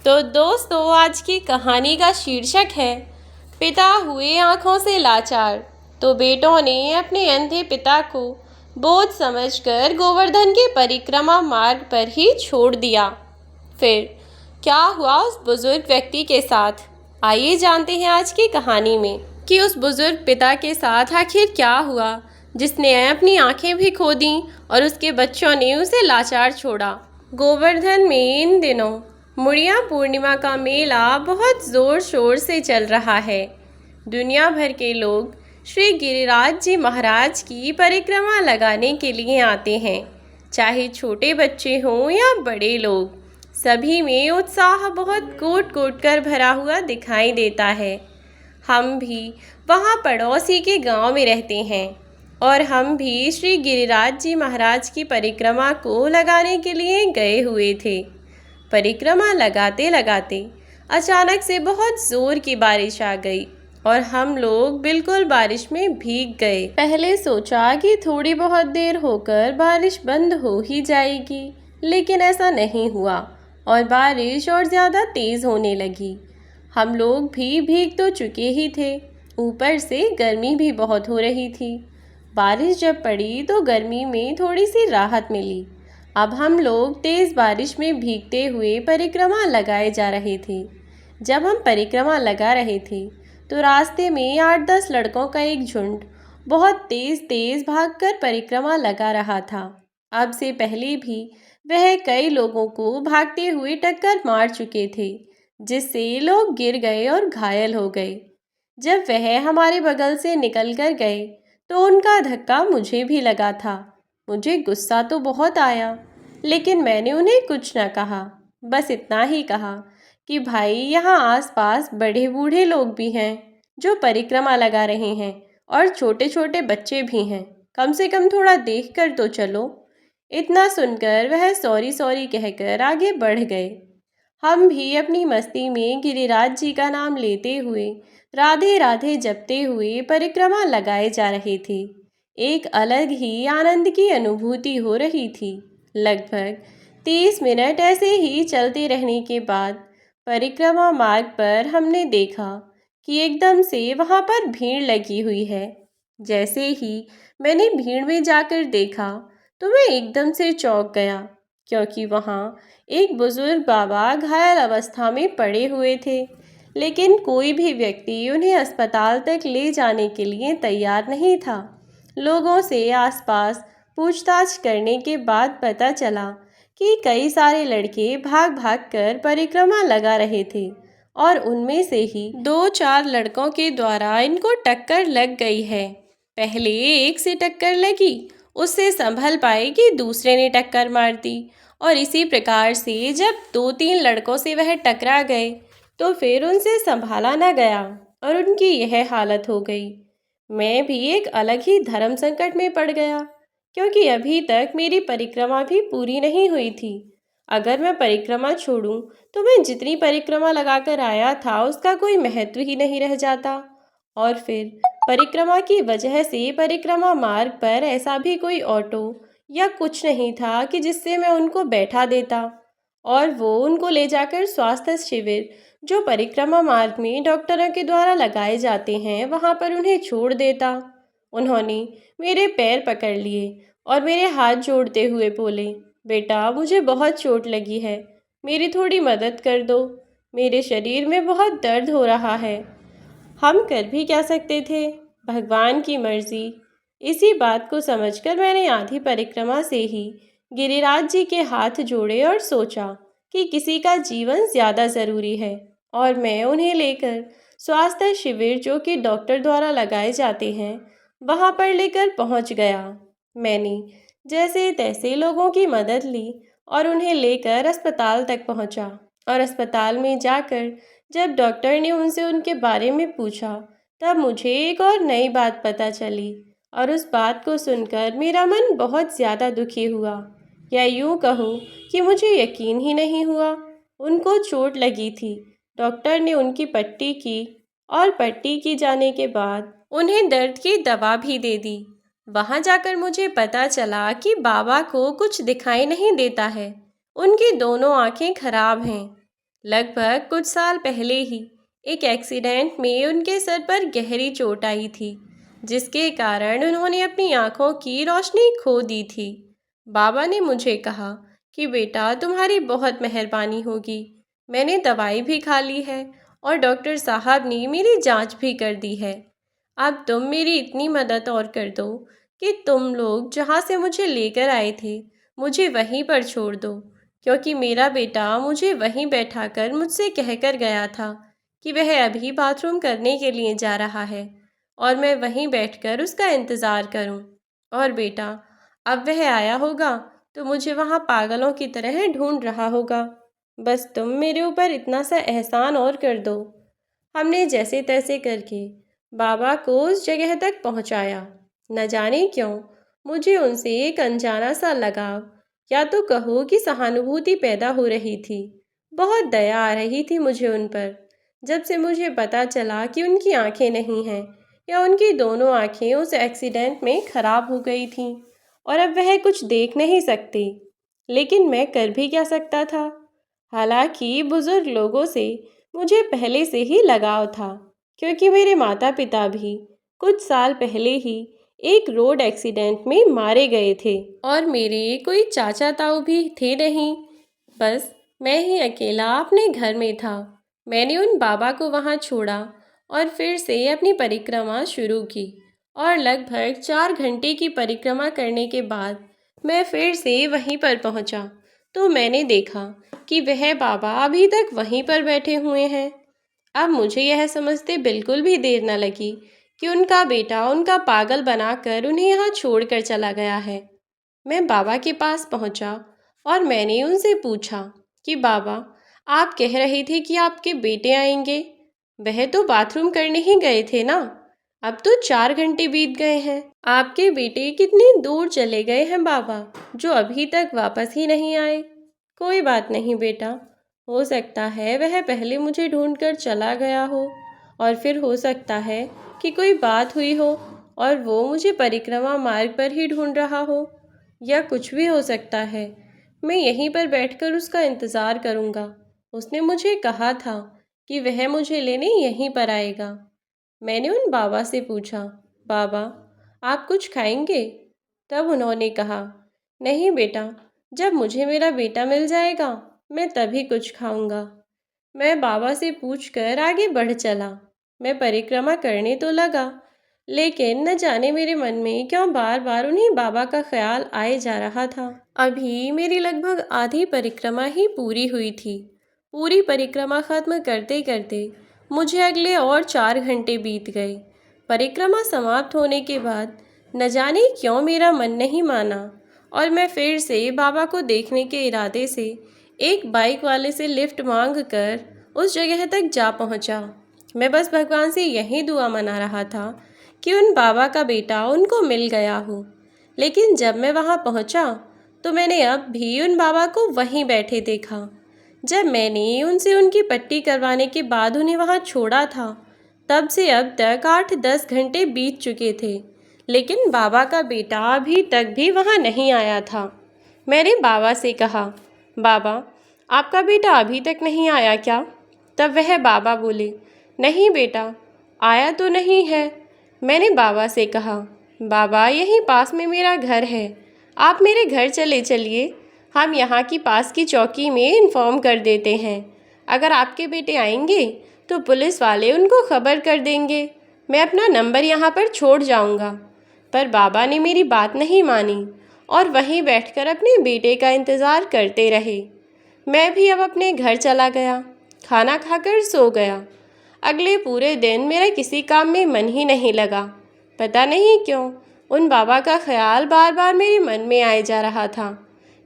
तो दोस्तों, आज की कहानी का शीर्षक है पिता हुए आँखों से लाचार। तो बेटों ने अपने अंधे पिता को बोझ समझकर गोवर्धन के परिक्रमा मार्ग पर ही छोड़ दिया। फिर क्या हुआ उस बुजुर्ग व्यक्ति के साथ? आइए जानते हैं आज की कहानी में कि उस बुजुर्ग पिता के साथ आखिर क्या हुआ, जिसने अपनी आंखें भी खो दी और उसके बच्चों ने उसे लाचार छोड़ा। गोवर्धन में इन दिनों मुड़िया पूर्णिमा का मेला बहुत ज़ोर शोर से चल रहा है। दुनिया भर के लोग श्री गिरिराज जी महाराज की परिक्रमा लगाने के लिए आते हैं, चाहे छोटे बच्चे हों या बड़े लोग। सभी में उत्साह बहुत कोट कोट कर भरा हुआ दिखाई देता है। हम भी वहाँ पड़ोसी के गांव में रहते हैं और हम भी श्री गिरिराज जी महाराज की परिक्रमा को लगाने के लिए गए हुए थे। परिक्रमा लगाते लगाते अचानक से बहुत ज़ोर की बारिश आ गई और हम लोग बिल्कुल बारिश में भीग गए। पहले सोचा कि थोड़ी बहुत देर होकर बारिश बंद हो ही जाएगी, लेकिन ऐसा नहीं हुआ और बारिश और ज़्यादा तेज़ होने लगी। हम लोग भी भीग तो चुके ही थे, ऊपर से गर्मी भी बहुत हो रही थी। बारिश जब पड़ी तो गर्मी में थोड़ी सी राहत मिली। अब हम लोग तेज़ बारिश में भीगते हुए परिक्रमा लगाए जा रहे थे। जब हम परिक्रमा लगा रहे थे तो रास्ते में 8-10 लड़कों का एक झुंड बहुत तेज़ तेज़ भागकर परिक्रमा लगा रहा था। अब से पहले भी वह कई लोगों को भागते हुए टक्कर मार चुके थे, जिससे लोग गिर गए और घायल हो गए। जब वह हमारे बगल से निकल कर गए तो उनका धक्का मुझे भी लगा था। मुझे गुस्सा तो बहुत आया, लेकिन मैंने उन्हें कुछ न कहा। बस इतना ही कहा कि भाई, यहाँ आसपास बड़े बूढ़े लोग भी हैं जो परिक्रमा लगा रहे हैं और छोटे छोटे बच्चे भी हैं, कम से कम थोड़ा देख कर तो चलो। इतना सुनकर वह सॉरी सॉरी कहकर आगे बढ़ गए। हम भी अपनी मस्ती में गिरिराज जी का नाम लेते हुए राधे राधे जपते हुए परिक्रमा लगाए जा रहे थे। एक अलग ही आनंद की अनुभूति हो रही थी। लगभग 30 मिनट ऐसे ही चलते रहने के बाद परिक्रमा मार्ग पर हमने देखा कि एकदम से वहाँ पर भीड़ लगी हुई है। जैसे ही मैंने भीड़ में जाकर देखा तो मैं एकदम से चौंक गया, क्योंकि वहाँ एक बुजुर्ग बाबा घायल अवस्था में पड़े हुए थे, लेकिन कोई भी व्यक्ति उन्हें अस्पताल तक ले जाने के लिए तैयार नहीं था। लोगों से आसपास पूछताछ करने के बाद पता चला कि कई सारे लड़के भाग भाग कर परिक्रमा लगा रहे थे और उनमें से ही 2-4 लड़कों के द्वारा इनको टक्कर लग गई है। पहले एक से टक्कर लगी, उससे संभल पाए कि दूसरे ने टक्कर मार दी और इसी प्रकार से जब 2-3 लड़कों से वह टकरा गए तो फिर उनसे संभाला न गया और उनकी यह हालत हो गई। मैं भी एक अलग ही धर्म संकट में पड़ गया, क्योंकि अभी तक मेरी परिक्रमा भी पूरी नहीं हुई थी। अगर मैं परिक्रमा छोड़ूं तो मैं जितनी परिक्रमा लगाकर आया था उसका कोई महत्व ही नहीं रह जाता। और फिर परिक्रमा की वजह से परिक्रमा मार्ग पर ऐसा भी कोई ऑटो या कुछ नहीं था कि जिससे मैं उनको बैठा देता और वो उनको ले जाकर स्वास्थ्य शिविर जो परिक्रमा मार्ग में डॉक्टरों के द्वारा लगाए जाते हैं वहाँ पर उन्हें छोड़ देता। उन्होंने मेरे पैर पकड़ लिए और मेरे हाथ जोड़ते हुए बोले, बेटा, मुझे बहुत चोट लगी है, मेरी थोड़ी मदद कर दो, मेरे शरीर में बहुत दर्द हो रहा है। हम कर भी क्या सकते थे, भगवान की मर्जी। इसी बात को समझकर मैंने आधी परिक्रमा से ही गिरिराज जी के हाथ जोड़े और सोचा कि किसी का जीवन ज़्यादा ज़रूरी है, और मैं उन्हें लेकर स्वास्थ्य शिविर जो कि डॉक्टर द्वारा लगाए जाते हैं वहाँ पर लेकर पहुँच गया। मैंने जैसे तैसे लोगों की मदद ली और उन्हें लेकर अस्पताल तक पहुँचा, और अस्पताल में जाकर जब डॉक्टर ने उनसे उनके बारे में पूछा तब मुझे एक और नई बात पता चली, और उस बात को सुनकर मेरा मन बहुत ज़्यादा दुखी हुआ, या यूँ कहूँ कि मुझे यकीन ही नहीं हुआ। उनको चोट लगी थी, डॉक्टर ने उनकी पट्टी की और पट्टी की जाने के बाद उन्हें दर्द की दवा भी दे दी। वहाँ जाकर मुझे पता चला कि बाबा को कुछ दिखाई नहीं देता है, उनकी दोनों आंखें खराब हैं। लगभग कुछ साल पहले ही एक एक्सीडेंट में उनके सर पर गहरी चोट आई थी, जिसके कारण उन्होंने अपनी आंखों की रोशनी खो दी थी। बाबा ने मुझे कहा कि बेटा, तुम्हारी बहुत मेहरबानी होगी। मैंने दवाई भी खा ली है और डॉक्टर साहब ने मेरी जांच भी कर दी है। अब तुम मेरी इतनी मदद और कर दो कि तुम लोग जहाँ से मुझे लेकर आए थे, मुझे वहीं पर छोड़ दो, क्योंकि मेरा बेटा मुझे वहीं बैठाकर मुझसे कहकर गया था कि वह अभी बाथरूम करने के लिए जा रहा है और मैं वहीं बैठकर उसका इंतज़ार करूं। और बेटा, अब वह आया होगा तो मुझे वहाँ पागलों की तरह ढूंढ रहा होगा। बस तुम मेरे ऊपर इतना सा एहसान और कर दो। हमने जैसे तैसे करके बाबा को उस जगह तक पहुँचाया। न जाने क्यों मुझे उनसे एक अनजाना सा लगाव, या तो कहो कि सहानुभूति पैदा हो रही थी। बहुत दया आ रही थी मुझे उन पर। जब से मुझे पता चला कि उनकी आंखें नहीं हैं, या उनकी दोनों आंखें उस एक्सीडेंट में खराब हो गई थीं और अब वह कुछ देख नहीं सकते। लेकिन मैं कर भी क्या सकता था? हालांकि बुजुर्ग लोगों से मुझे पहले से ही लगाव था, क्योंकि मेरे माता पिता भी कुछ साल पहले ही एक रोड एक्सीडेंट में मारे गए थे और मेरे कोई चाचा ताऊ भी थे नहीं। बस मैं ही अकेला अपने घर में था। मैंने उन बाबा को वहाँ छोड़ा और फिर से अपनी परिक्रमा शुरू की, और लगभग 4 घंटे की परिक्रमा करने के बाद मैं फिर से वहीं पर पहुँचा तो मैंने देखा कि वह बाबा अभी तक वहीं पर बैठे हुए हैं। अब मुझे यह समझते बिल्कुल भी देर न लगी कि उनका बेटा उनका पागल बनाकर उन्हें यहाँ छोड़कर चला गया है। मैं बाबा के पास पहुँचा और मैंने उनसे पूछा कि बाबा, आप कह रहे थे कि आपके बेटे आएंगे। वह तो बाथरूम करने ही गए थे ना। अब तो 4 घंटे बीत गए हैं। आपके बेटे कितनी दूर चले गए हैं बाबा, जो अभी तक वापस ही नहीं आए। कोई बात नहीं बेटा, हो सकता है वह पहले मुझे ढूंढकर चला गया हो, और फिर हो सकता है कि कोई बात हुई हो और वो मुझे परिक्रमा मार्ग पर ही ढूंढ रहा हो, या कुछ भी हो सकता है। मैं यहीं पर बैठकर उसका इंतज़ार करूँगा। उसने मुझे कहा था कि वह मुझे लेने यहीं पर आएगा। मैंने उन बाबा से पूछा, बाबा, आप कुछ खाएंगे? तब उन्होंने कहा, नहीं बेटा, जब मुझे मेरा बेटा मिल जाएगा मैं तभी कुछ खाऊंगा। मैं बाबा से पूछकर आगे बढ़ चला। मैं परिक्रमा करने तो लगा, लेकिन न जाने मेरे मन में क्यों बार बार उन्हीं बाबा का ख्याल आए जा रहा था। अभी मेरी लगभग आधी परिक्रमा ही पूरी हुई थी। पूरी परिक्रमा खत्म करते करते मुझे अगले और 4 घंटे बीत गए। परिक्रमा समाप्त होने के बाद न जाने क्यों मेरा मन नहीं माना और मैं फिर से बाबा को देखने के इरादे से एक बाइक वाले से लिफ्ट मांग कर उस जगह तक जा पहुंचा। मैं बस भगवान से यही दुआ मना रहा था कि उन बाबा का बेटा उनको मिल गया हो। लेकिन जब मैं वहां पहुंचा तो मैंने अब भी उन बाबा को वहीं बैठे देखा। जब मैंने उनसे उनकी पट्टी करवाने के बाद उन्हें वहां छोड़ा था, तब से अब तक 8-10 घंटे बीत चुके थे, लेकिन बाबा का बेटा अभी तक भी वहाँ नहीं आया था। मैंने बाबा से कहा, बाबा, आपका बेटा अभी तक नहीं आया क्या? तब वह बाबा बोले, नहीं बेटा, आया तो नहीं है। मैंने बाबा से कहा, बाबा, यहीं पास में मेरा घर है, आप मेरे घर चले चलिए। हम यहाँ की पास की चौकी में इन्फॉर्म कर देते हैं। अगर आपके बेटे आएंगे तो पुलिस वाले उनको खबर कर देंगे। मैं अपना नंबर यहाँ पर छोड़ जाऊँगा। पर बाबा ने मेरी बात नहीं मानी और वहीं बैठकर अपने बेटे का इंतज़ार करते रहे। मैं भी अब अपने घर चला गया, खाना खाकर सो गया। अगले पूरे दिन मेरा किसी काम में मन ही नहीं लगा। पता नहीं क्यों उन बाबा का ख्याल बार बार मेरे मन में आए जा रहा था।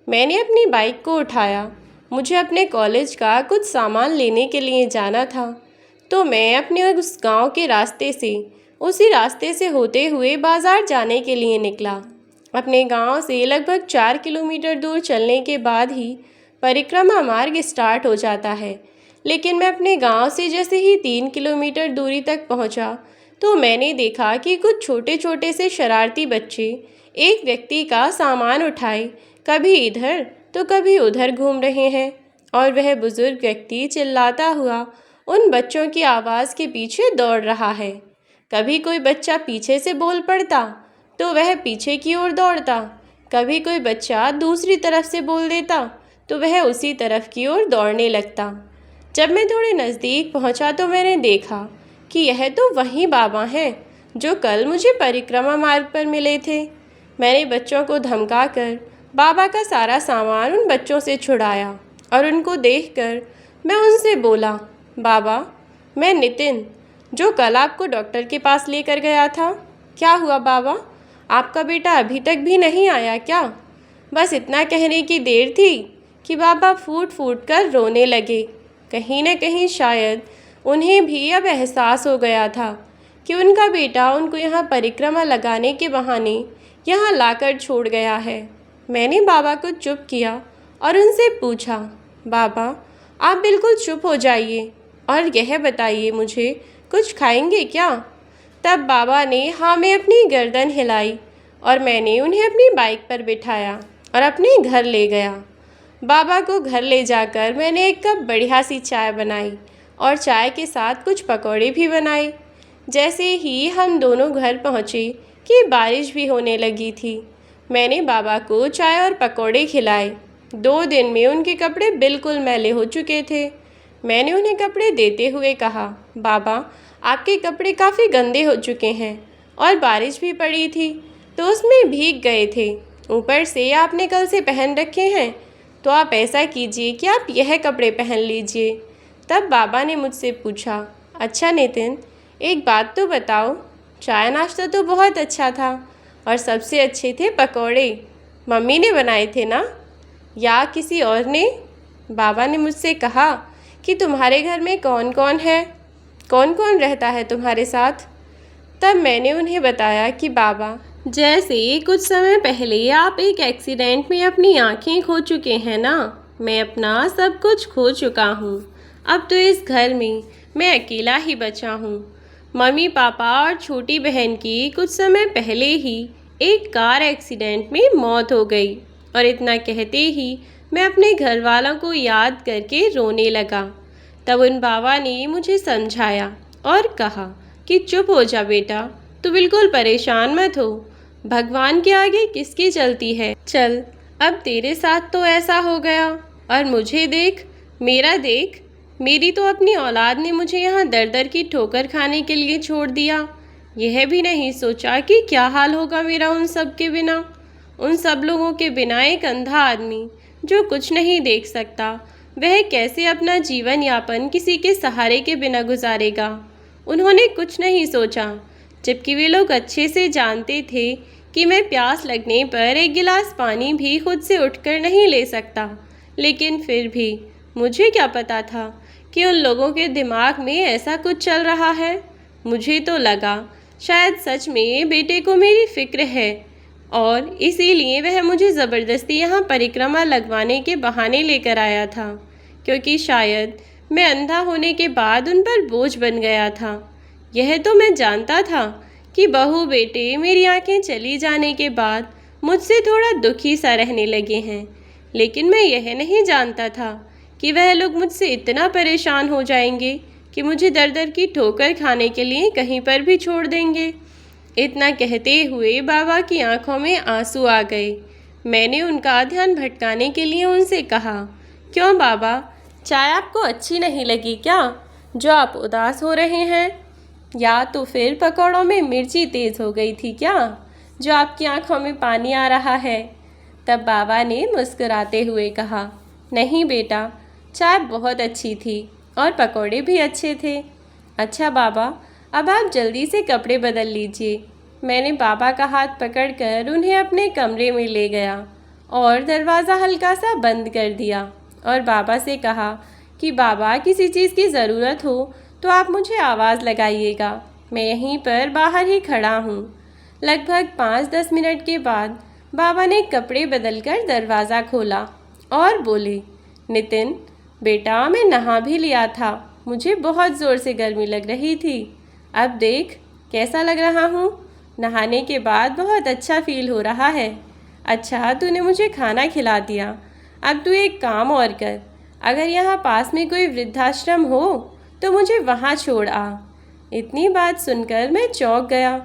मैंने अपनी बाइक को उठाया। मुझे अपने कॉलेज का कुछ सामान लेने के लिए जाना था, तो मैं अपने उस गांव के रास्ते से उसी रास्ते से होते हुए बाज़ार जाने के लिए निकला। अपने गांव से लगभग 4 किलोमीटर दूर चलने के बाद ही परिक्रमा मार्ग स्टार्ट हो जाता है, लेकिन मैं अपने गांव से जैसे ही 3 किलोमीटर दूरी तक पहुंचा तो मैंने देखा कि कुछ छोटे छोटे से शरारती बच्चे एक व्यक्ति का सामान उठाए कभी इधर तो कभी उधर घूम रहे हैं। और वह बुजुर्ग व्यक्ति चिल्लाता हुआ उन बच्चों की आवाज़ के पीछे दौड़ रहा है। कभी कोई बच्चा पीछे से बोल पड़ता तो वह पीछे की ओर दौड़ता, कभी कोई बच्चा दूसरी तरफ से बोल देता तो वह उसी तरफ की ओर दौड़ने लगता। जब मैं थोड़े नज़दीक पहुंचा तो मैंने देखा कि यह तो वही बाबा हैं जो कल मुझे परिक्रमा मार्ग पर मिले थे। मैंने बच्चों को धमकाकर बाबा का सारा सामान उन बच्चों से छुड़ाया और उनको देखकर मैं उनसे बोला, बाबा, मैं नितिन, जो कल आपको डॉक्टर के पास लेकर गया था। क्या हुआ बाबा, आपका बेटा अभी तक भी नहीं आया क्या? बस इतना कहने की देर थी कि बाबा फूट फूट कर रोने लगे। कहीं न कहीं शायद उन्हें भी अब एहसास हो गया था कि उनका बेटा उनको यहाँ परिक्रमा लगाने के बहाने यहाँ लाकर छोड़ गया है। मैंने बाबा को चुप किया और उनसे पूछा, बाबा, आप बिल्कुल चुप हो जाइए और यह बताइए मुझे, कुछ खाएंगे क्या? तब बाबा ने हाँ में अपनी गर्दन हिलाई और मैंने उन्हें अपनी बाइक पर बिठाया और अपने घर ले गया। बाबा को घर ले जाकर मैंने एक कप बढ़िया सी चाय बनाई और चाय के साथ कुछ पकौड़े भी बनाए। जैसे ही हम दोनों घर पहुँचे कि बारिश भी होने लगी थी। मैंने बाबा को चाय और पकौड़े खिलाए। 2 दिन में उनके कपड़े बिल्कुल मैले हो चुके थे। मैंने उन्हें कपड़े देते हुए कहा, बाबा, आपके कपड़े काफ़ी गंदे हो चुके हैं और बारिश भी पड़ी थी तो उसमें भीग गए थे। ऊपर से आपने कल से पहन रखे हैं, तो आप ऐसा कीजिए कि आप यह कपड़े पहन लीजिए। तब बाबा ने मुझसे पूछा, अच्छा नितिन, एक बात तो बताओ, चाय नाश्ता तो बहुत अच्छा था और सबसे अच्छे थे पकौड़े। मम्मी ने बनाए थे ना, या किसी और ने? बाबा ने मुझसे कहा कि तुम्हारे घर में कौन कौन है, कौन कौन रहता है तुम्हारे साथ? तब मैंने उन्हें बताया कि बाबा, जैसे कुछ समय पहले आप एक एक्सीडेंट में अपनी आंखें खो चुके हैं ना, मैं अपना सब कुछ खो चुका हूँ। अब तो इस घर में मैं अकेला ही बचा हूँ। मम्मी पापा और छोटी बहन की कुछ समय पहले ही एक कार एक्सीडेंट में मौत हो गई और इतना कहते ही मैं अपने घर वालों को याद करके रोने लगा। तब उन बाबा ने मुझे समझाया और कहा कि चुप हो जा बेटा, तू बिल्कुल परेशान मत हो, भगवान के आगे किसकी चलती है। चल, अब तेरे साथ तो ऐसा हो गया और मुझे देख, मेरा देख, मेरी तो अपनी औलाद ने मुझे यहाँ दर दर की ठोकर खाने के लिए छोड़ दिया। यह भी नहीं सोचा कि क्या हाल होगा मेरा उन सब के बिना। उन सब लोगों के बिना एक अंधा आदमी जो कुछ नहीं देख सकता, वह कैसे अपना जीवन यापन किसी के सहारे के बिना गुजारेगा। उन्होंने कुछ नहीं सोचा, जबकि वे लोग अच्छे से जानते थे कि मैं प्यास लगने पर एक गिलास पानी भी खुद से उठकर नहीं ले सकता। लेकिन फिर भी मुझे क्या पता था कि उन लोगों के दिमाग में ऐसा कुछ चल रहा है। मुझे तो लगा शायद सच में बेटे को मेरी फिक्र है और इसीलिए वह मुझे ज़बरदस्ती यहाँ परिक्रमा लगवाने के बहाने लेकर आया था, क्योंकि शायद मैं अंधा होने के बाद उन पर बोझ बन गया था। यह तो मैं जानता था कि बहू बेटे मेरी आंखें चली जाने के बाद मुझसे थोड़ा दुखी सा रहने लगे हैं, लेकिन मैं यह नहीं जानता था कि वह लोग मुझसे इतना परेशान हो जाएंगे कि मुझे दर दर की ठोकर खाने के लिए कहीं पर भी छोड़ देंगे। इतना कहते हुए बाबा की आंखों में आंसू आ गए। मैंने उनका ध्यान भटकाने के लिए उनसे कहा, क्यों बाबा, चाय आपको अच्छी नहीं लगी क्या, जो आप उदास हो रहे हैं? या तो फिर पकौड़ों में मिर्ची तेज़ हो गई थी क्या, जो आपकी आंखों में पानी आ रहा है? तब बाबा ने मुस्कुराते हुए कहा, नहीं बेटा, चाय बहुत अच्छी थी और पकौड़े भी अच्छे थे। अच्छा बाबा, अब आप जल्दी से कपड़े बदल लीजिए। मैंने बाबा का हाथ पकड़कर उन्हें अपने कमरे में ले गया और दरवाज़ा हल्का सा बंद कर दिया और बाबा से कहा कि बाबा, किसी चीज़ की ज़रूरत हो तो आप मुझे आवाज़ लगाइएगा, मैं यहीं पर बाहर ही खड़ा हूँ। लगभग 5-10 मिनट के बाद बाबा ने कपड़े बदलकर दरवाज़ा खोला और बोले, नितिन बेटा, मैं नहा भी लिया था, मुझे बहुत ज़ोर से गर्मी लग रही थी। अब देख कैसा लग रहा हूँ, नहाने के बाद बहुत अच्छा फील हो रहा है। अच्छा, तूने मुझे खाना खिला दिया। अब तू एक काम और कर, अगर यहाँ पास में कोई वृद्धाश्रम हो तो मुझे वहाँ छोड़ आ। इतनी बात सुनकर मैं चौंक गया।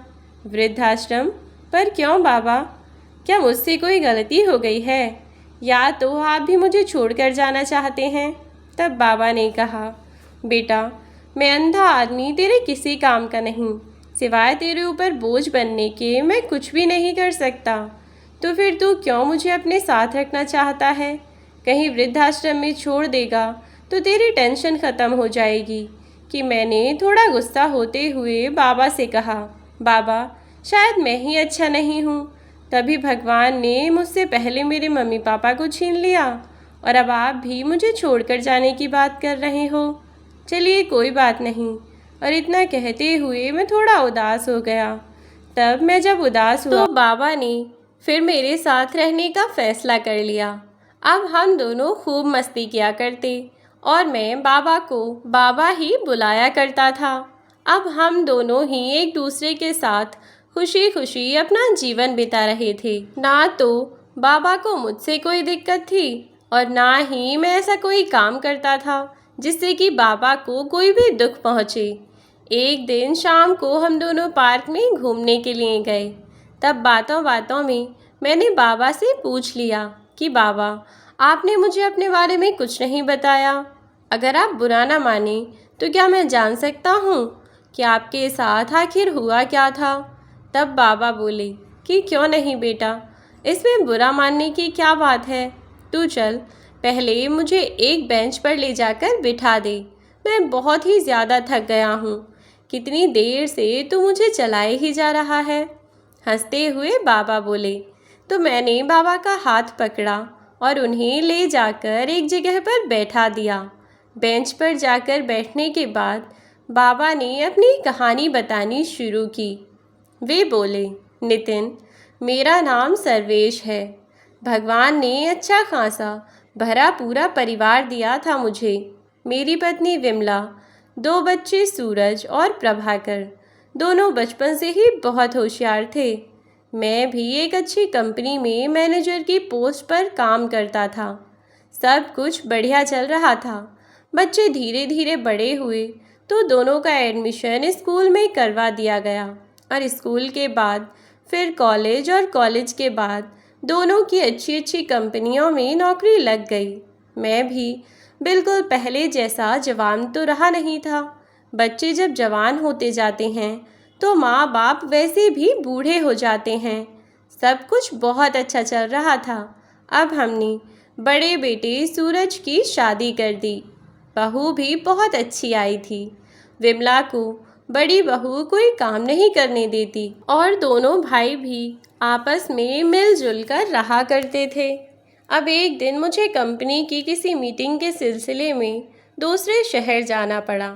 वृद्धाश्रम? पर क्यों बाबा? क्या मुझसे कोई गलती हो गई है, या तो आप भी मुझे छोड़कर जाना चाहते हैं? तब बाबा ने कहा, बेटा, मैं अंधा आदमी तेरे किसी काम का नहीं, सिवाय तेरे ऊपर बोझ बनने के मैं कुछ भी नहीं कर सकता। तो फिर तू क्यों मुझे अपने साथ रखना चाहता है? कहीं वृद्धाश्रम में छोड़ देगा तो तेरी टेंशन ख़त्म हो जाएगी। कि मैंने थोड़ा गुस्सा होते हुए बाबा से कहा, बाबा, शायद मैं ही अच्छा नहीं हूँ, तभी भगवान ने मुझसे पहले मेरे मम्मी पापा को छीन लिया और अब आप भी मुझे छोड़कर जाने की बात कर रहे हो। चलिए कोई बात नहीं। और इतना कहते हुए मैं थोड़ा उदास हो गया। तब मैं जब उदास हुआ तो बाबा ने फिर मेरे साथ रहने का फ़ैसला कर लिया। अब हम दोनों खूब मस्ती किया करते और मैं बाबा को बाबा ही बुलाया करता था। अब हम दोनों ही एक दूसरे के साथ खुशी खुशी अपना जीवन बिता रहे थे। ना तो बाबा को मुझसे कोई दिक्कत थी और ना ही मैं ऐसा कोई काम करता था जिससे कि बाबा को कोई भी दुख पहुँचे। एक दिन शाम को हम दोनों पार्क में घूमने के लिए गए। तब बातों बातों में मैंने बाबा से पूछ लिया कि बाबा, आपने मुझे अपने बारे में कुछ नहीं बताया। अगर आप बुरा ना माने तो क्या मैं जान सकता हूँ कि आपके साथ आखिर हुआ क्या था? तब बाबा बोले कि क्यों नहीं बेटा, इसमें बुरा मानने की क्या बात है। तू चल, पहले मुझे एक बेंच पर ले जाकर बिठा दे। मैं बहुत ही ज़्यादा थक गया हूँ। कितनी देर से तू मुझे चलाए ही जा रहा है। हंसते हुए बाबा बोले। तो मैंने बाबा का हाथ पकड़ा और उन्हें ले जाकर एक जगह पर बैठा दिया। बेंच पर जाकर बैठने के बाद बाबा ने अपनी कहानी बतानी शुरू की। वे बोले, नितिन, मेरा नाम सर्वेश है। भगवान ने अच्छा खासा भरा पूरा परिवार दिया था मुझे। मेरी पत्नी विमला, 2 बच्चे सूरज और प्रभाकर। दोनों बचपन से ही बहुत होशियार थे। मैं भी एक अच्छी कंपनी में मैनेजर की पोस्ट पर काम करता था। सब कुछ बढ़िया चल रहा था। बच्चे धीरे धीरे बड़े हुए तो दोनों का एडमिशन स्कूल में करवा दिया गया और स्कूल के बाद फिर कॉलेज और कॉलेज के बाद दोनों की अच्छी अच्छी कंपनियों में नौकरी लग गई। मैं भी बिल्कुल पहले जैसा जवान तो रहा नहीं था। बच्चे जब जवान होते जाते हैं तो माँ बाप वैसे भी बूढ़े हो जाते हैं। सब कुछ बहुत अच्छा चल रहा था। अब हमने बड़े बेटे सूरज की शादी कर दी। बहू भी बहुत अच्छी आई थी। विमला को बड़ी बहू कोई काम नहीं करने देती और दोनों भाई भी आपस में मिलजुल कर रहा करते थे। अब एक दिन मुझे कंपनी की किसी मीटिंग के सिलसिले में दूसरे शहर जाना पड़ा।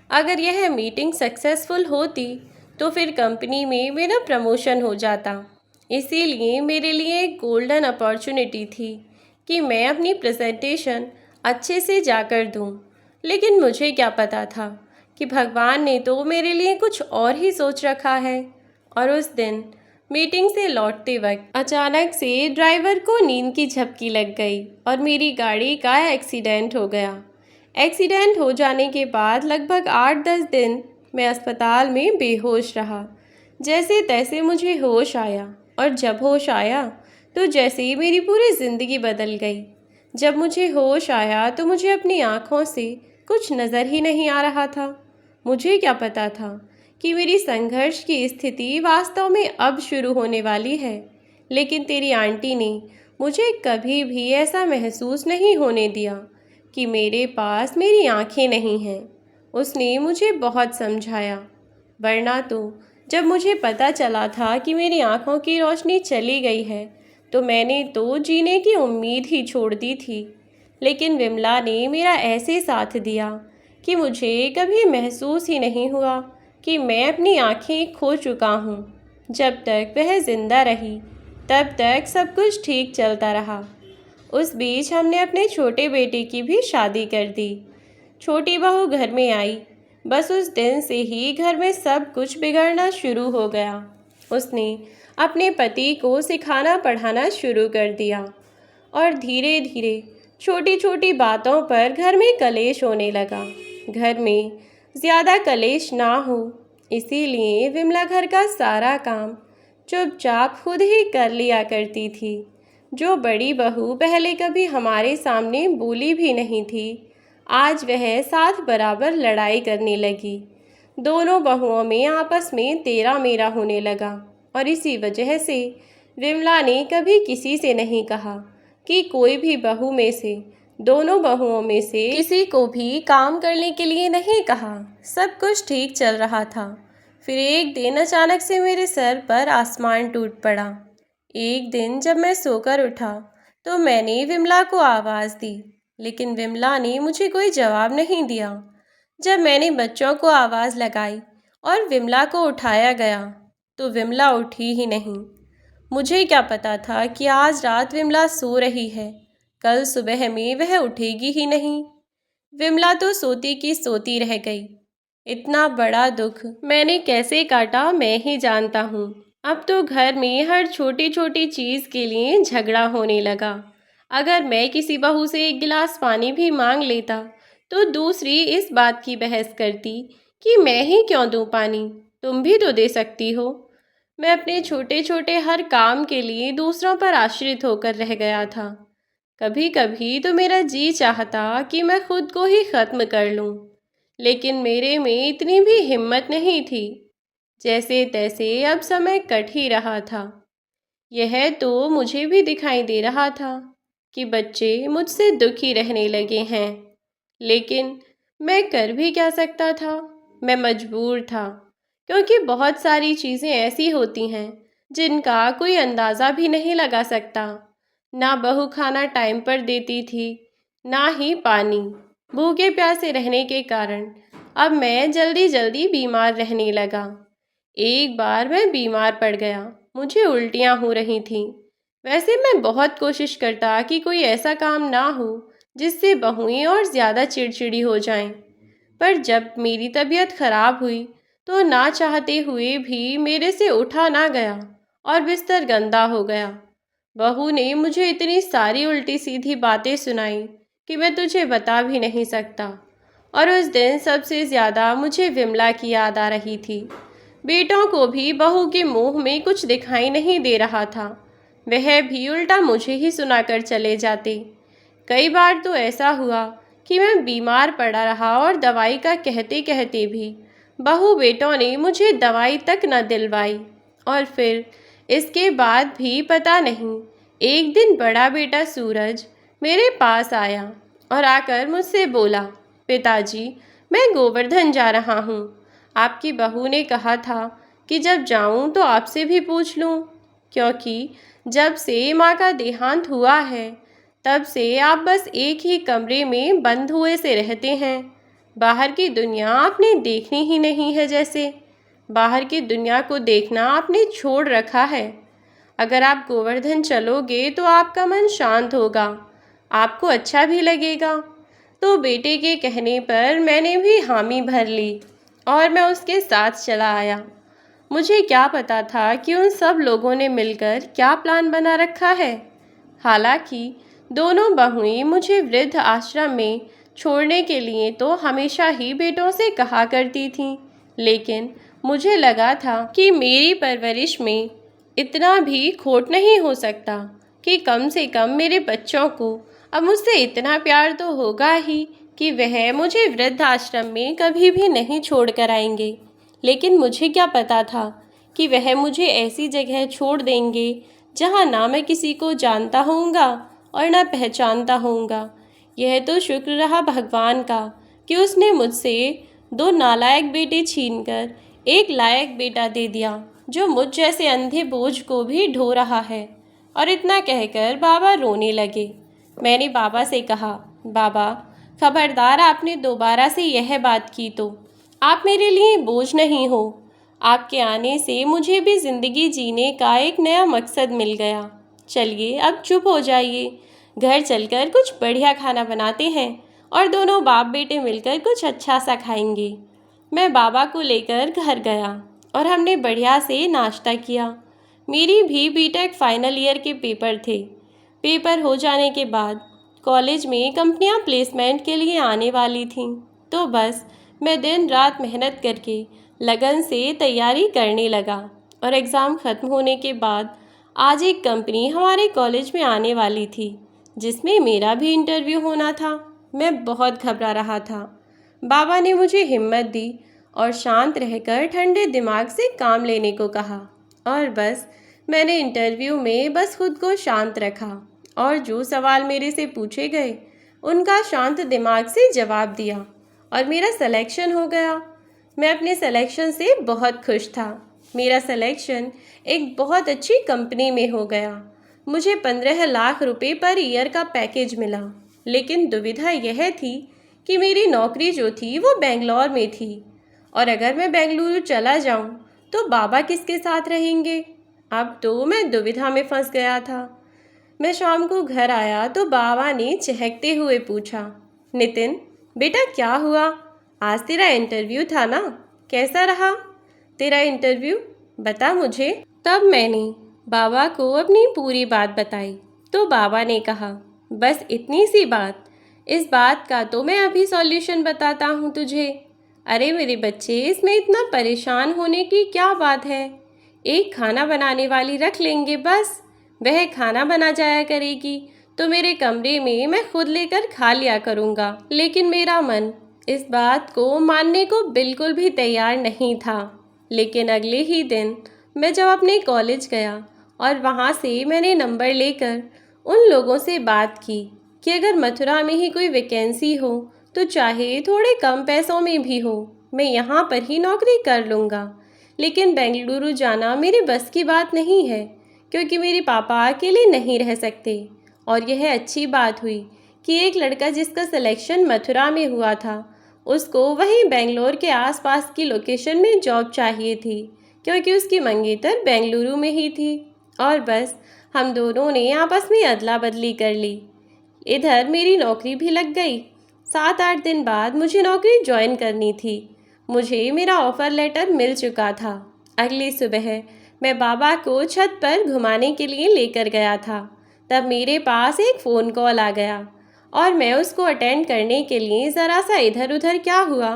अगर यह मीटिंग सक्सेसफुल होती तो फिर कंपनी में मेरा प्रमोशन हो जाता। इसीलिए मेरे लिए एक गोल्डन अपॉर्चुनिटी थी कि मैं अपनी प्रेजेंटेशन अच्छे से जाकर दूं। लेकिन मुझे क्या पता था कि भगवान ने तो मेरे लिए कुछ और ही सोच रखा है। और उस दिन मीटिंग से लौटते वक्त अचानक से ड्राइवर को नींद की झपकी लग गई और मेरी गाड़ी का एक्सीडेंट हो गया। एक्सीडेंट हो जाने के बाद लगभग 8-10 दिन मैं अस्पताल में बेहोश रहा। जैसे तैसे मुझे होश आया और जब होश आया तो जैसे ही मेरी पूरी ज़िंदगी बदल गई। जब मुझे होश आया तो मुझे अपनी आँखों से कुछ नज़र ही नहीं आ रहा था। मुझे क्या पता था कि मेरी संघर्ष की स्थिति वास्तव में अब शुरू होने वाली है। लेकिन तेरी आंटी ने मुझे कभी भी ऐसा महसूस नहीं होने दिया कि मेरे पास मेरी आँखें नहीं हैं। उसने मुझे बहुत समझाया, वरना तो जब मुझे पता चला था कि मेरी आँखों की रोशनी चली गई है तो मैंने तो जीने की उम्मीद ही छोड़ दी थी। लेकिन विमला ने मेरा ऐसे साथ दिया कि मुझे कभी महसूस ही नहीं हुआ कि मैं अपनी आँखें खो चुका हूँ। जब तक वह ज़िंदा रही तब तक सब कुछ ठीक चलता रहा। उस बीच हमने अपने छोटे बेटे की भी शादी कर दी। छोटी बहू घर में आई। बस उस दिन से ही घर में सब कुछ बिगड़ना शुरू हो गया। उसने अपने पति को सिखाना पढ़ाना शुरू कर दिया और धीरे धीरे छोटी छोटी बातों पर घर में कलेश होने लगा। घर में ज़्यादा कलेश ना हो, इसीलिए विमला घर का सारा काम चुपचाप खुद ही कर लिया करती थी। जो बड़ी बहू पहले कभी हमारे सामने बोली भी नहीं थी, आज वह साथ बराबर लड़ाई करने लगी। दोनों बहुओं में आपस में तेरा मेरा होने लगा और इसी वजह से विमला ने कभी किसी से नहीं कहा कि कोई भी बहू में से, दोनों बहुओं में से किसी को भी काम करने के लिए नहीं कहा। सब कुछ ठीक चल रहा था। फिर एक दिन अचानक से मेरे सर पर आसमान टूट पड़ा। एक दिन जब मैं सोकर उठा तो मैंने विमला को आवाज़ दी, लेकिन विमला ने मुझे कोई जवाब नहीं दिया। जब मैंने बच्चों को आवाज़ लगाई और विमला को उठाया गया तो विमला उठी ही नहीं। मुझे क्या पता था कि आज रात विमला सो रही है, कल सुबह में वह उठेगी ही नहीं। विमला तो सोती की सोती रह गई। इतना बड़ा दुख मैंने कैसे काटा मैं ही जानता हूँ। अब तो घर में हर छोटी छोटी चीज़ के लिए झगड़ा होने लगा। अगर मैं किसी बहू से एक गिलास पानी भी मांग लेता तो दूसरी इस बात की बहस करती कि मैं ही क्यों दूँ पानी, तुम भी तो दे सकती हो। मैं अपने छोटे छोटे हर काम के लिए दूसरों पर आश्रित होकर रह गया था। कभी कभी तो मेरा जी चाहता कि मैं खुद को ही ख़त्म कर लूँ, लेकिन मेरे में इतनी भी हिम्मत नहीं थी। जैसे तैसे अब समय कट ही रहा था। यह तो मुझे भी दिखाई दे रहा था कि बच्चे मुझसे दुखी रहने लगे हैं, लेकिन मैं कर भी क्या सकता था। मैं मजबूर था, क्योंकि बहुत सारी चीज़ें ऐसी होती हैं जिनका कोई अंदाज़ा भी नहीं लगा सकता। ना बहू खाना टाइम पर देती थी, ना ही पानी। भूखे प्यासे रहने के कारण अब मैं जल्दी जल्दी बीमार रहने लगा। एक बार मैं बीमार पड़ गया, मुझे उल्टियाँ हो रही थीं। वैसे मैं बहुत कोशिश करता कि कोई ऐसा काम ना हो जिससे बहुएं और ज़्यादा चिड़चिड़ी हो जाएं। पर जब मेरी तबीयत खराब हुई तो ना चाहते हुए भी मेरे से उठा ना गया और बिस्तर गंदा हो गया। बहू ने मुझे इतनी सारी उल्टी सीधी बातें सुनाई कि मैं तुझे बता भी नहीं सकता। और उस दिन सबसे ज़्यादा मुझे विमला की याद आ रही थी। बेटों को भी बहू के मुंह में कुछ दिखाई नहीं दे रहा था, वह भी उल्टा मुझे ही सुनाकर चले जाते। कई बार तो ऐसा हुआ कि मैं बीमार पड़ा रहा और दवाई का कहते कहते भी बहू बेटों ने मुझे दवाई तक न दिलवाई। और फिर इसके बाद भी पता नहीं, एक दिन बड़ा बेटा सूरज मेरे पास आया और आकर मुझसे बोला, पिताजी, मैं गोवर्धन जा रहा हूँ। आपकी बहू ने कहा था कि जब जाऊँ तो आपसे भी पूछ लूँ, क्योंकि जब से माँ का देहांत हुआ है तब से आप बस एक ही कमरे में बंद हुए से रहते हैं। बाहर की दुनिया आपने देखनी ही नहीं है। जैसे बाहर की दुनिया को देखना आपने छोड़ रखा है। अगर आप गोवर्धन चलोगे तो आपका मन शांत होगा, आपको अच्छा भी लगेगा। तो बेटे के कहने पर मैंने भी हामी भर ली और मैं उसके साथ चला आया। मुझे क्या पता था कि उन सब लोगों ने मिलकर क्या प्लान बना रखा है। हालांकि दोनों बहुएं मुझे वृद्ध आश्रम में छोड़ने के लिए तो हमेशा ही बेटों से कहा करती थीं, लेकिन मुझे लगा था कि मेरी परवरिश में इतना भी खोट नहीं हो सकता कि कम से कम मेरे बच्चों को अब मुझसे इतना प्यार तो होगा ही कि वह मुझे वृद्ध आश्रम में कभी भी नहीं छोड़ कर आएंगे। लेकिन मुझे क्या पता था कि वह मुझे ऐसी जगह छोड़ देंगे जहाँ ना मैं किसी को जानता होऊंगा और ना पहचानता होऊंगा। यह तो शुक्र रहा भगवान का कि उसने मुझसे 2 नालायक बेटे छीनकर एक लायक बेटा दे दिया, जो मुझ जैसे अंधे बोझ को भी ढो रहा है। और इतना कहकर बाबा रोने लगे। मैंने बाबा से कहा, बाबा, खबरदार, आपने दोबारा से यह बात की तो आप मेरे लिए बोझ नहीं हो। आपके आने से मुझे भी ज़िंदगी जीने का एक नया मकसद मिल गया। चलिए अब चुप हो जाइए, घर चलकर कुछ बढ़िया खाना बनाते हैं और दोनों बाप बेटे मिलकर कुछ अच्छा सा खाएंगे। मैं बाबा को लेकर घर गया और हमने बढ़िया से नाश्ता किया। मेरी भी बीटेक फाइनल ईयर के पेपर थे। पेपर हो जाने के बाद कॉलेज में कंपनियां प्लेसमेंट के लिए आने वाली थीं, तो बस मैं दिन रात मेहनत करके लगन से तैयारी करने लगा और एग्ज़ाम ख़त्म होने के बाद आज एक कंपनी हमारे कॉलेज में आने वाली थी, जिसमें मेरा भी इंटरव्यू होना था। मैं बहुत घबरा रहा था। बाबा ने मुझे हिम्मत दी और शांत रहकर ठंडे दिमाग से काम लेने को कहा, और बस मैंने इंटरव्यू में बस खुद को शांत रखा और जो सवाल मेरे से पूछे गए उनका शांत दिमाग से जवाब दिया और मेरा सिलेक्शन हो गया। मैं अपने सिलेक्शन से बहुत खुश था। मेरा सिलेक्शन एक बहुत अच्छी कंपनी में हो गया। मुझे 15 लाख रुपए पर ईयर का पैकेज मिला, लेकिन दुविधा यह थी कि मेरी नौकरी जो थी वो बेंगलोर में थी, और अगर मैं बेंगलुरु चला जाऊं तो बाबा किसके साथ रहेंगे। अब तो मैं दुविधा में फंस गया था। मैं शाम को घर आया तो बाबा ने चहकते हुए पूछा, नितिन बेटा क्या हुआ? आज तेरा इंटरव्यू था ना, कैसा रहा तेरा इंटरव्यू? बता मुझे। तब मैंने बाबा को अपनी पूरी बात बताई तो बाबा ने कहा, बस इतनी सी बात? इस बात का तो मैं अभी सॉल्यूशन बताता हूँ तुझे। अरे मेरे बच्चे, इसमें इतना परेशान होने की क्या बात है? एक खाना बनाने वाली रख लेंगे, बस वह खाना बना जाया करेगी तो मेरे कमरे में मैं खुद लेकर खा लिया करूँगा। लेकिन मेरा मन इस बात को मानने को बिल्कुल भी तैयार नहीं था। लेकिन अगले ही दिन मैं जब अपने कॉलेज गया और वहाँ से मैंने नंबर लेकर उन लोगों से बात की कि अगर मथुरा में ही कोई वैकेंसी हो तो चाहे थोड़े कम पैसों में भी हो, मैं यहाँ पर ही नौकरी कर लूँगा। लेकिन बेंगलुरु जाना मेरी बस की बात नहीं है, क्योंकि मेरे पापा अकेले नहीं रह सकते। और यह अच्छी बात हुई कि एक लड़का जिसका सिलेक्शन मथुरा में हुआ था, उसको वहीं बेंगलोर के आसपास की लोकेशन में जॉब चाहिए थी, क्योंकि उसकी मंगेतर बेंगलुरु में ही थी। और बस हम दोनों ने आपस में अदला बदली कर ली। इधर मेरी नौकरी भी लग गई। 7-8 दिन बाद मुझे नौकरी ज्वाइन करनी थी। मुझे मेरा ऑफ़र लेटर मिल चुका था। अगली सुबह मैं बाबा को छत पर घुमाने के लिए लेकर गया था। तब मेरे पास एक फ़ोन कॉल आ गया और मैं उसको अटेंड करने के लिए ज़रा सा इधर उधर क्या हुआ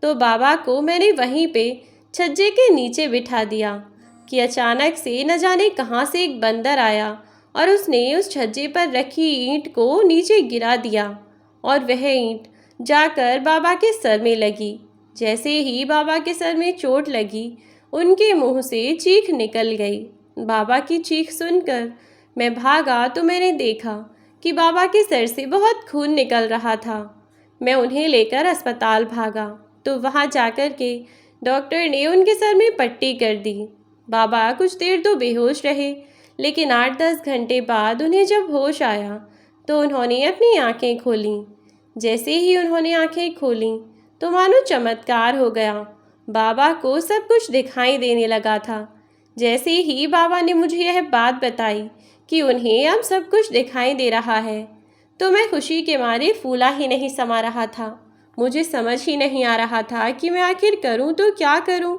तो बाबा को मैंने वहीं पे छज्जे के नीचे बिठा दिया कि अचानक से न जाने कहाँ से एक बंदर आया और उसने उस छज्जे पर रखी ईंट को नीचे गिरा दिया और वह ईंट जाकर बाबा के सर में लगी। जैसे ही बाबा के सर में चोट लगी, उनके मुंह से चीख निकल गई। बाबा की चीख सुनकर मैं भागा तो मैंने देखा कि बाबा के सर से बहुत खून निकल रहा था। मैं उन्हें लेकर अस्पताल भागा तो वहाँ जाकर के डॉक्टर ने उनके सर में पट्टी कर दी। बाबा कुछ देर तो बेहोश रहे, लेकिन 8-10 घंटे बाद उन्हें जब होश आया तो उन्होंने अपनी आंखें खोलीं। जैसे ही उन्होंने आंखें खोलीं तो मानो चमत्कार हो गया। बाबा को सब कुछ दिखाई देने लगा था। जैसे ही बाबा ने मुझे यह बात बताई कि उन्हें अब सब कुछ दिखाई दे रहा है, तो मैं खुशी के मारे फूला ही नहीं समा रहा था। मुझे समझ ही नहीं आ रहा था कि मैं आखिर करूं तो क्या करूं।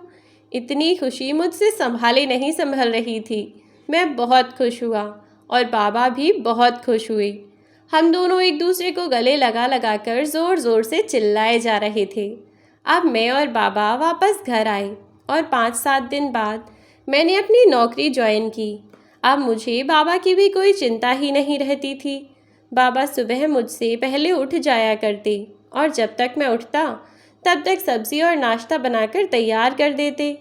इतनी खुशी मुझसे संभाले नहीं संभल रही थी। मैं बहुत खुश हुआ और बाबा भी बहुत खुश हुए। हम दोनों एक दूसरे को गले लगा लगा कर ज़ोर ज़ोर से चिल्लाए जा रहे थे। अब मैं और बाबा वापस घर आए और 5-7 दिन बाद मैंने अपनी नौकरी ज्वाइन की। अब मुझे बाबा की भी कोई चिंता ही नहीं रहती थी। बाबा सुबह मुझसे पहले उठ जाया करते और जब तक मैं उठता तब तक सब्ज़ी और नाश्ता बनाकर तैयार कर देते।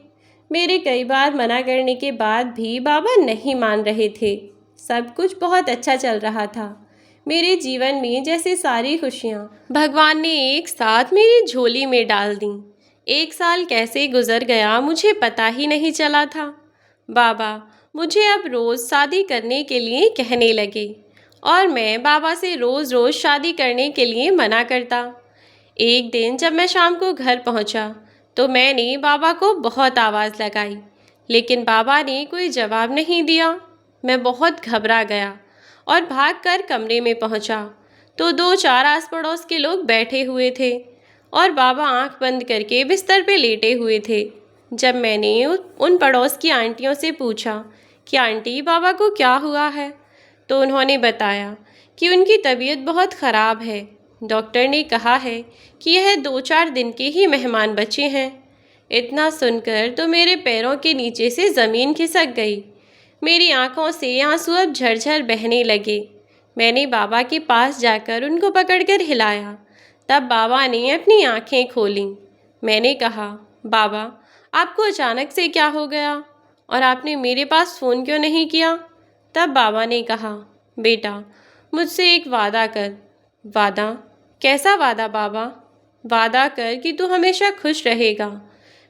मेरे कई बार मना करने के बाद भी बाबा नहीं मान रहे थे। सब कुछ बहुत अच्छा चल रहा था। मेरे जीवन में जैसे सारी खुशियाँ भगवान ने एक साथ मेरी झोली में डाल दी। 1 साल कैसे गुजर गया मुझे पता ही नहीं चला था। बाबा मुझे अब रोज़ शादी करने के लिए कहने लगे और मैं बाबा से रोज़ रोज़ शादी करने के लिए मना करता। एक दिन जब मैं शाम को घर पहुंचा तो मैंने बाबा को बहुत आवाज़ लगाई, लेकिन बाबा ने कोई जवाब नहीं दिया। मैं बहुत घबरा गया और भागकर कमरे में पहुंचा तो 2-4 आस पड़ोस के लोग बैठे हुए थे और बाबा आंख बंद करके बिस्तर पे लेटे हुए थे। जब मैंने उन पड़ोस की आंटियों से पूछा कि आंटी बाबा को क्या हुआ है, तो उन्होंने बताया कि उनकी तबीयत बहुत ख़राब है। डॉक्टर ने कहा है कि यह 2-4 दिन के ही मेहमान बचे हैं। इतना सुनकर तो मेरे पैरों के नीचे से ज़मीन खिसक गई। मेरी आंखों से आंसू अब झरझर बहने लगे। मैंने बाबा के पास जाकर उनको पकड़कर हिलाया। तब बाबा ने अपनी आंखें खोलीं। मैंने कहा, बाबा, आपको अचानक से क्या हो गया और आपने मेरे पास फ़ोन क्यों नहीं किया? तब बाबा ने कहा, बेटा, मुझसे एक वादा कर। वादा? कैसा वादा बाबा? वादा कर कि तू हमेशा खुश रहेगा,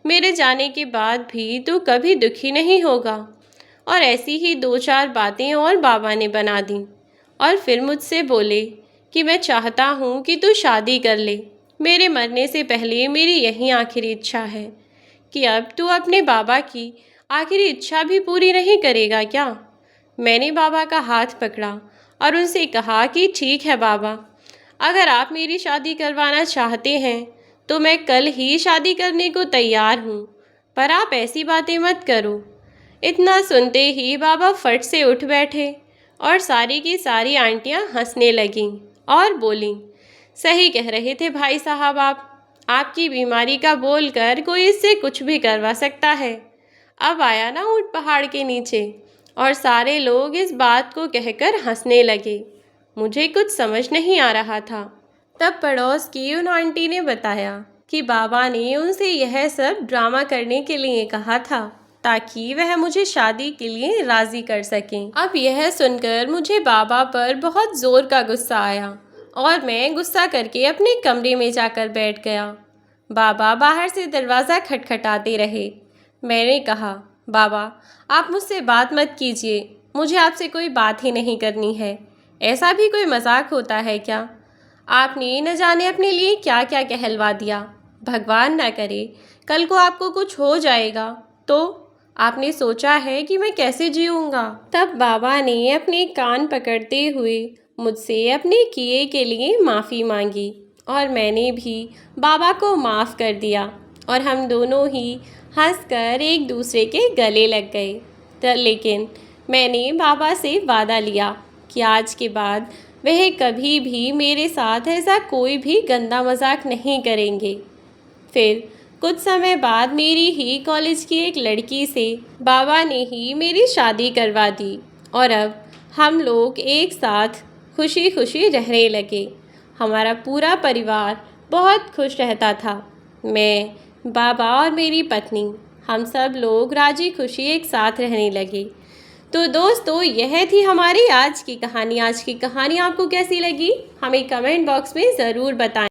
मेरे जाने के बाद भी तू कभी दुखी नहीं होगा। और ऐसी ही 2-4 बातें और बाबा ने बना दी और फिर मुझसे बोले कि मैं चाहता हूँ कि तू शादी कर ले। मेरे मरने से पहले मेरी यही आखिरी इच्छा है कि अब तू अपने बाबा की आखिरी इच्छा भी पूरी नहीं करेगा क्या? मैंने बाबा का हाथ पकड़ा और उनसे कहा कि ठीक है बाबा, अगर आप मेरी शादी करवाना चाहते हैं तो मैं कल ही शादी करने को तैयार हूँ, पर आप ऐसी बातें मत करो। इतना सुनते ही बाबा फट से उठ बैठे और सारी की सारी आंटियाँ हंसने लगीं और बोलीं, सही कह रहे थे भाई साहब, आपकी बीमारी का बोलकर कोई इससे कुछ भी करवा सकता है। अब आया ना ऊँट पहाड़ के नीचे। और सारे लोग इस बात को कहकर हंसने लगे। मुझे कुछ समझ नहीं आ रहा था। तब पड़ोस की उन आंटी ने बताया कि बाबा ने उनसे यह सब ड्रामा करने के लिए कहा था ताकि वह मुझे शादी के लिए राज़ी कर सकें। अब यह सुनकर मुझे बाबा पर बहुत ज़ोर का गुस्सा आया और मैं गुस्सा करके अपने कमरे में जाकर बैठ गया। बाबा बाहर से दरवाज़ा खटखटाते रहे। मैंने कहा, बाबा, आप मुझसे बात मत कीजिए, मुझे आपसे कोई बात ही नहीं करनी है। ऐसा भी कोई मजाक होता है क्या? आपने न जाने अपने लिए क्या क्या कहलवा दिया। भगवान न करे कल को आपको कुछ हो जाएगा तो आपने सोचा है कि मैं कैसे जीऊँगा? तब बाबा ने अपने कान पकड़ते हुए मुझसे अपने किए के लिए माफ़ी मांगी और मैंने भी बाबा को माफ़ कर दिया और हम दोनों ही हंसकर एक दूसरे के गले लग गए। लेकिन मैंने बाबा से वादा लिया कि आज के बाद वह कभी भी मेरे साथ ऐसा कोई भी गंदा मजाक नहीं करेंगे। फिर कुछ समय बाद मेरी ही कॉलेज की एक लड़की से बाबा ने ही मेरी शादी करवा दी और अब हम लोग एक साथ खुशी खुशी रहने लगे। हमारा पूरा परिवार बहुत खुश रहता था। मैं, बाबा और मेरी पत्नी, हम सब लोग राजी खुशी एक साथ रहने लगे। तो दोस्तों, यह थी हमारी आज की कहानी। आज की कहानी आपको कैसी लगी हमें कमेंट बॉक्स में ज़रूर बताएं।